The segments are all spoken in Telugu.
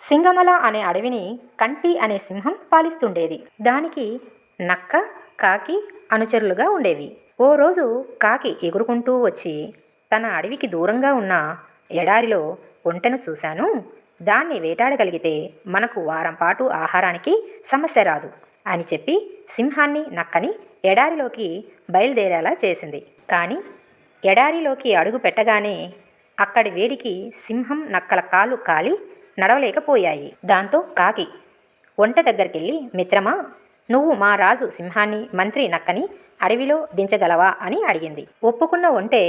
సింగమల అనే అడవిని కంటి అనే సింహం పాలిస్తుండేది. దానికి నక్క, కాకి అనుచరులుగా ఉండేవి. ఓ రోజు కాకి ఎగురుకుంటూ వచ్చి, తన అడవికి దూరంగా ఉన్న ఎడారిలో ఒంటెను చూశాను. దాన్ని వేటాడగలిగితే మనకు వారం పాటు ఆహారానికి సమస్య రాదు అని చెప్పి సింహాన్ని, నక్కని ఎడారిలోకి బయలుదేరేలా చేసింది. కానీ ఎడారిలోకి అడుగు పెట్టగానే అక్కడి వేడికి సింహం, నక్కల కాళ్ళు కాలి నడవలేకపోయాయి. దాంతో కాకి ఒంటె దగ్గరికెళ్ళి, మిత్రమా, నువ్వు మా రాజు సింహాన్ని, మంత్రి నక్కని అడవిలో దించగలవా అని అడిగింది. ఒప్పుకున్న ఒంటె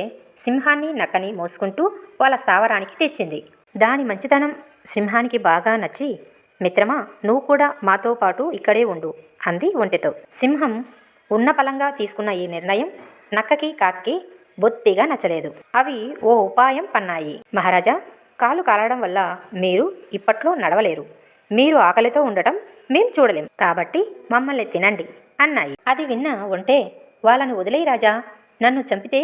సింహాన్ని, నక్కని మోసుకుంటూ వాళ్ళ స్థావరానికి తెచ్చింది. దాని మంచితనం సింహానికి బాగా నచ్చి, మిత్రమా, నువ్వు కూడా మాతో పాటు ఇక్కడే ఉండు అంది ఒంటెతో. సింహం ఉన్నపలంగా తీసుకున్న ఈ నిర్ణయం నక్కకి, కాకి బొత్తిగా నచ్చలేదు. అవి ఓ ఉపాయం పన్నాయి. మహారాజా, కాలు కాలడం వల్ల మీరు ఇప్పట్లో నడవలేరు. మీరు ఆకలితో ఉండటం మేం చూడలేం. కాబట్టి మమ్మల్ని తినండి అన్నాయి. అది విన్న ఒంటె, వాళ్ళని వదిలేయి రాజా, నన్ను చంపితే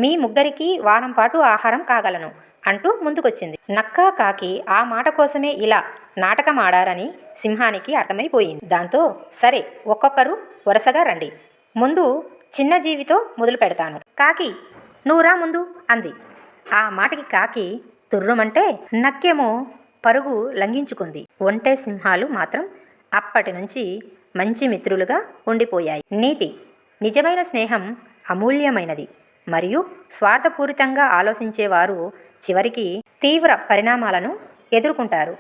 మీ ముగ్గురికి వారం పాటు ఆహారం కాగలను అంటూ ముందుకొచ్చింది. నక్క, కాకి ఆ మాట కోసమే ఇలా నాటకం ఆడారని సింహానికి అర్థమైపోయింది. దాంతో సరే, ఒక్కొక్కరు వరుసగా రండి. ముందు చిన్న జీవితో మొదలు పెడతాను. కాకి, నువ్వురా ముందు అంది. ఆ మాటకి కాకి తుర్రుమంటే, నక్కేమో పరుగు లంఘించుకుంది. ఒంటె, సింహాలు మాత్రం అప్పటి నుంచి మంచి మిత్రులుగా ఉండిపోయాయి. నీతి: నిజమైన స్నేహం అమూల్యమైనది మరియు స్వార్థపూరితంగా ఆలోచించేవారు చివరికి తీవ్ర పరిణామాలను ఎదుర్కొంటారు.